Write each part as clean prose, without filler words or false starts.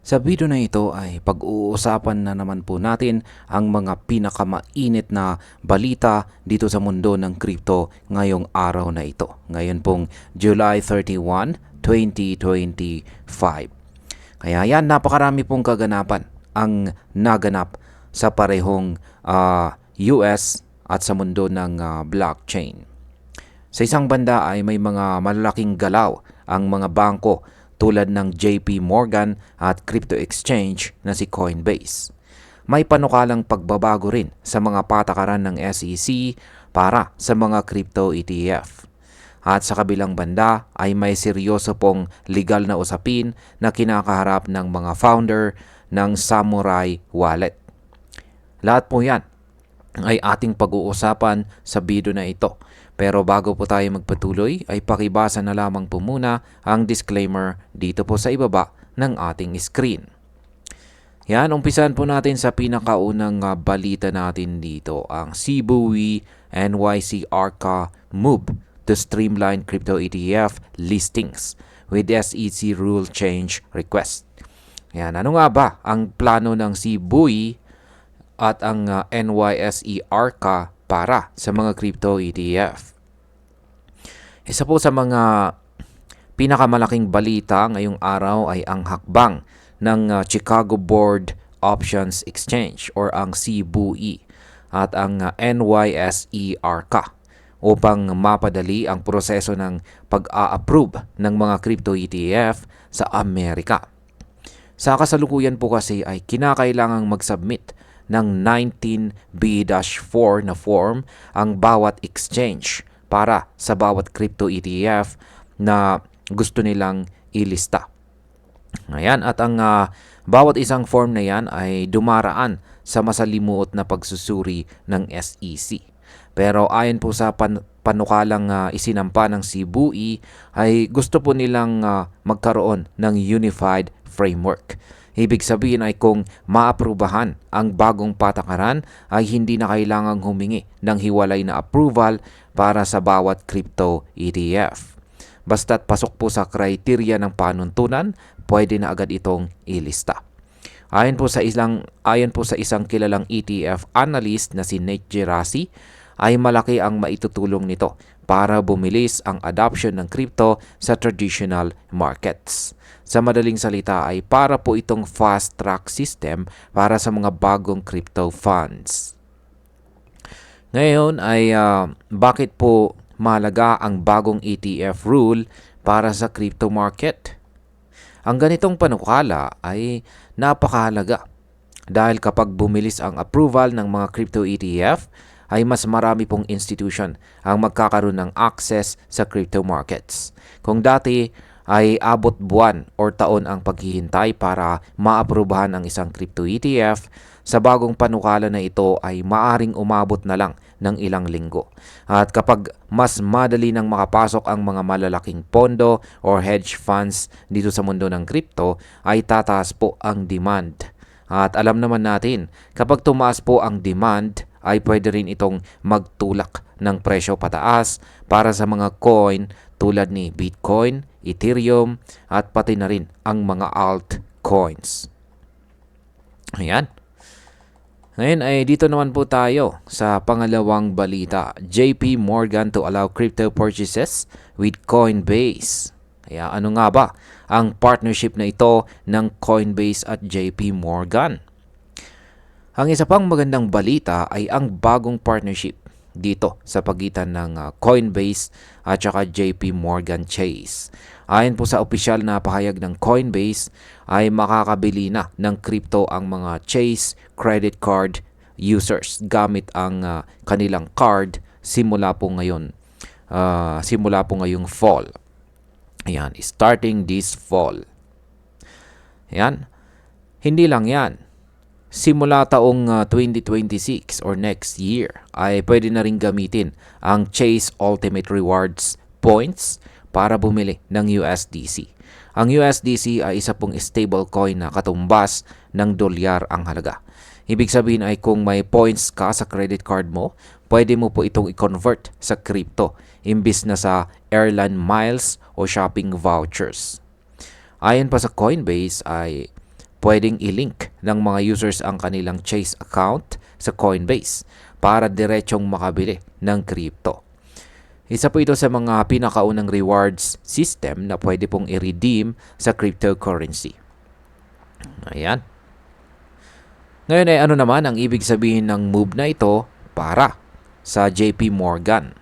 Sa video na ito ay pag-uusapan na naman po natin ang mga pinakamainit na balita dito sa mundo ng crypto ngayong araw na ito. Ngayon pong July 31, 2025. Kaya yan, napakarami pong kaganapan ang naganap sa parehong US at sa mundo ng blockchain. Sa isang banda ay may mga malalaking galaw ang mga bangko tulad ng JP Morgan at crypto exchange na si Coinbase. May panukalang pagbabago rin sa mga patakaran ng SEC para sa mga crypto ETF. At sa kabilang banda ay may seryoso pong legal na usapin na kinakaharap ng mga founder ng Samurai Wallet. Lahat po yan ay ating pag-uusapan sa video na ito. Pero bago po tayo magpatuloy ay pakibasa na lamang po muna ang disclaimer dito po sa ibaba ng ating screen. Yan, umpisan po natin sa pinakaunang balita natin dito, ang Cboe NYC Arca move to streamline crypto ETF listings with SEC rule change request. Yan, ano nga ba ang plano ng Cboe at ang NYSE Arca para sa mga crypto ETF? Isa po sa mga pinakamalaking balita ngayong araw ay ang hakbang ng Chicago Board Options Exchange or ang CBOE at ang NYSE Arca upang mapadali ang proseso ng pag-a-approve ng mga crypto ETF sa Amerika. Sa kasalukuyan po kasi ay kinakailangang mag-submit ng 19B-4 na form ang bawat exchange para sa bawat crypto ETF na gusto nilang ilista. Ayan, at ang bawat isang form na yan ay dumaraan sa masalimuot na pagsusuri ng SEC. Pero ayon po sa panukalang isinampa ng Cboe ay gusto po nilang magkaroon ng unified framework. Ibig sabihin ay kung maaprubahan ang bagong patakaran ay hindi na kailangang humingi ng hiwalay na approval para sa bawat crypto ETF. Basta't pasok po sa kriteriya ng panuntunan, pwede na agad itong ilista. Ayon po sa isang kilalang ETF analyst na si Nate Geraci, ay malaki ang maitutulong nito para bumilis ang adoption ng crypto sa traditional markets. Sa madaling salita ay para po itong fast track system para sa mga bagong crypto funds. Ngayon ay bakit po mahalaga ang bagong ETF rule para sa crypto market? Ang ganitong panukala ay napakahalaga dahil kapag bumilis ang approval ng mga crypto ETF, ay mas marami pong institution ang magkakaroon ng access sa crypto markets. Kung dati ay abot buwan or taon ang paghihintay para maaprubahan ang isang crypto ETF, sa bagong panukala na ito ay maaring umabot na lang ng ilang linggo. At kapag mas madali nang makapasok ang mga malalaking pondo or hedge funds dito sa mundo ng crypto, ay tataas po ang demand. At alam naman natin, kapag tumaas po ang demand, ay pwede rin itong magtulak ng presyo pataas para sa mga coin tulad ni Bitcoin, Ethereum at pati na rin ang mga altcoins. Ayan. Ngayon ay dito naman po tayo sa pangalawang balita. JP Morgan to allow crypto purchases with Coinbase. Kaya ano nga ba ang partnership na ito ng Coinbase at JP Morgan? Ang isa pang magandang balita ay ang bagong partnership dito sa pagitan ng Coinbase at saka JP Morgan Chase. Ayon po sa opisyal na pahayag ng Coinbase ay makakabili na ng crypto ang mga Chase credit card users gamit ang kanilang card simula po ngayong fall. Ayan, starting this fall. Ayan, hindi lang yan. Simula taong 2026 or next year ay pwede na rin gamitin ang Chase Ultimate Rewards points para bumili ng USDC. Ang USDC ay isa pong stablecoin na katumbas ng dolyar ang halaga. Ibig sabihin ay kung may points ka sa credit card mo, pwede mo po itong i-convert sa crypto imbis na sa airline miles o shopping vouchers. Ayon pa sa Coinbase ay pwedeng i-link ng mga users ang kanilang Chase account sa Coinbase para diretsong makabili ng crypto. Isa po ito sa mga pinakaunang rewards system na pwede pong i-redeem sa cryptocurrency. Ayan. Ngayon ay ano naman ang ibig sabihin ng move na ito para sa JP Morgan?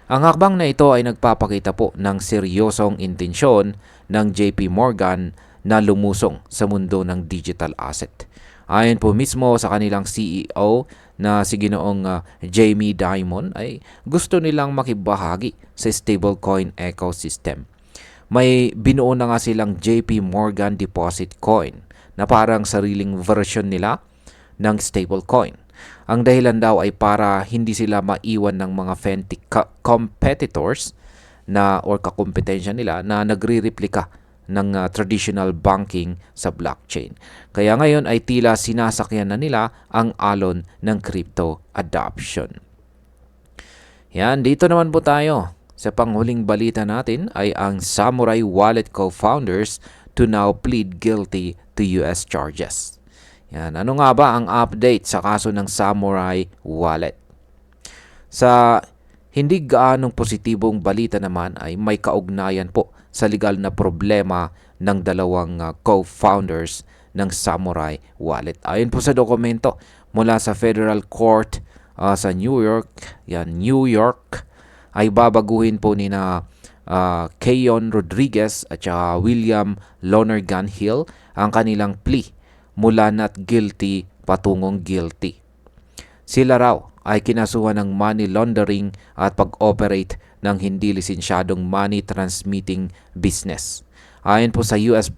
Ang hakbang na ito ay nagpapakita po ng seryosong intensyon ng JP Morgan na lumusong sa mundo ng digital asset. Ayon po mismo sa kanilang CEO na si Ginoong Jamie Dimon ay gusto nilang makibahagi sa stablecoin ecosystem. May binuo na nga silang JP Morgan Deposit Coin na parang sariling version nila ng stablecoin. Ang dahilan daw ay para hindi sila maiwan ng mga fintech competitors na or kakompetensya nila na nagre-replika ng traditional banking sa blockchain. Kaya ngayon ay tila sinasakyan na nila ang alon ng crypto adoption. Yan, dito naman po tayo. Sa panghuling balita natin ay ang Samurai Wallet co-founders to now plead guilty to US charges. Yan, ano nga ba ang update sa kaso ng Samurai Wallet? Sa hindi gaanong positibong balita naman ay may kaugnayan po sa legal na problema ng dalawang co-founders ng Samurai Wallet. Ayon po sa dokumento mula sa Federal Court sa New York, ay babaguhin po ni na Keyon Rodriguez at saka William Lonergan Hill ang kanilang plea mula not guilty patungong guilty. Sila raw ay kinasuhan ng money laundering at pag-operate ng hindi lisensyadong money transmitting business. Ayon po sa US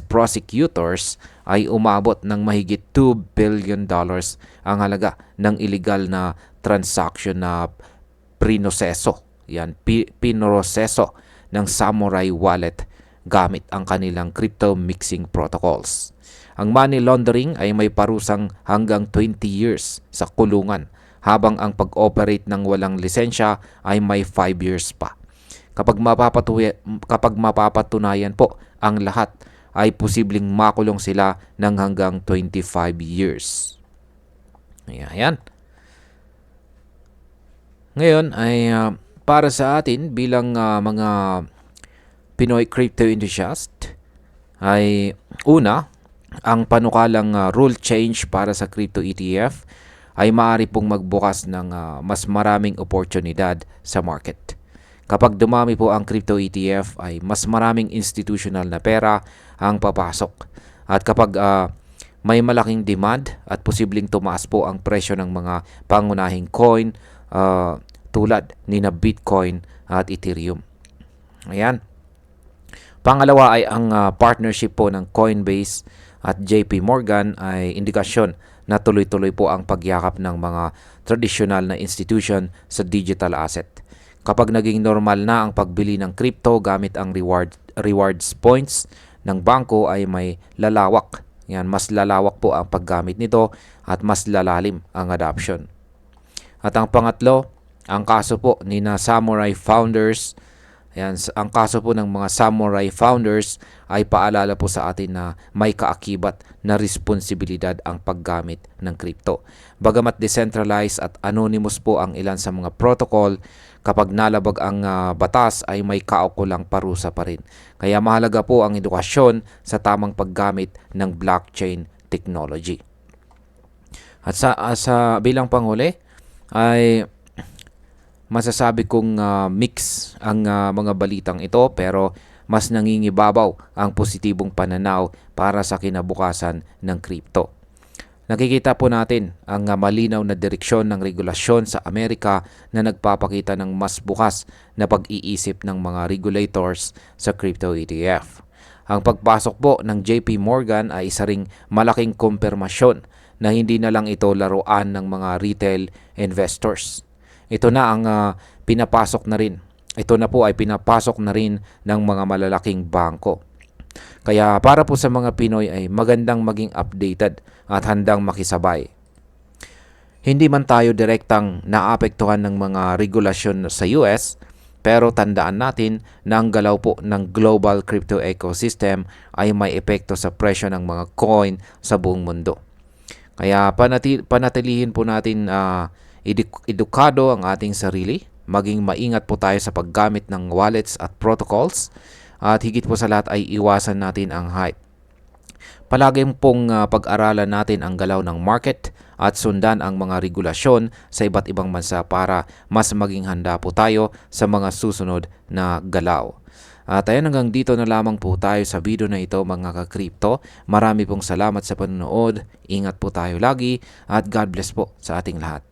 prosecutors ay umabot ng mahigit $2 billion ang halaga ng illegal na transaction na pinoseso ng Samurai Wallet gamit ang kanilang crypto mixing protocols. Ang money laundering ay may parusang hanggang 20 years sa kulungan, habang ang pag-operate ng walang lisensya ay may 5 years pa. Kapag mapapatunayan po ang lahat, ay posibleng makulong sila ng hanggang 25 years. Ayan. Ngayon ay para sa atin bilang mga Pinoy crypto enthusiast ay una, ang panukalang rule change para sa crypto ETF ay maaari pong magbukas ng mas maraming oportunidad sa market. Kapag dumami po ang crypto ETF ay mas maraming institutional na pera ang papasok. At kapag may malaking demand at posibleng tumaas po ang presyo ng mga pangunahing coin tulad ni na Bitcoin at Ethereum. Ayan. Pangalawa ay ang partnership po ng Coinbase at JP Morgan ay indikasyon na tuloy-tuloy po ang pagyakap ng mga tradisyonal na institution sa digital asset. Kapag naging normal na ang pagbili ng crypto gamit ang rewards points ng bangko ay may lalawak. Yan, mas lalawak po ang paggamit nito at mas lalalim ang adoption. At ang pangatlo, ang kaso po ni na Samurai founders. Ayan, ang kaso po ng mga Samurai founders ay paalala po sa atin na may kaakibat na responsibilidad ang paggamit ng crypto. Bagamat decentralized at anonymous po ang ilan sa mga protocol, kapag nalabag ang batas ay may kaukulang parusa pa rin. Kaya mahalaga po ang edukasyon sa tamang paggamit ng blockchain technology. At sa bilang panghuli ay masasabi kong mix ang mga balitang ito, pero mas nangingibabaw ang positibong pananaw para sa kinabukasan ng crypto. Nakikita po natin ang malinaw na direksyon ng regulasyon sa Amerika na nagpapakita ng mas bukas na pag-iisip ng mga regulators sa crypto ETF. Ang pagpasok po ng JP Morgan ay isa ring malaking kumpirmasyon na hindi na lang ito laruan ng mga retail investors. Ito na ang pinapasok na rin. Ito na po ay pinapasok na rin ng mga malalaking bangko. Kaya para po sa mga Pinoy ay magandang maging updated at handang makisabay. Hindi man tayo direktang naapektuhan ng mga regulasyon sa US, Pero tandaan natin na ang galaw po ng global crypto ecosystem ay may epekto sa presyo ng mga coin sa buong mundo. Kaya panatilihin po natin edukado ang ating sarili, maging maingat po tayo sa paggamit ng wallets at protocols, at higit po sa lahat ay iwasan natin ang hype. Palagi pong pag-aralan natin ang galaw ng market at sundan ang mga regulasyon sa iba't ibang bansa para mas maging handa po tayo sa mga susunod na galaw. At ayun, hanggang dito na lamang po tayo sa video na ito mga ka-crypto. Marami pong salamat sa panonood. Ingat po tayo lagi at God bless po sa ating lahat.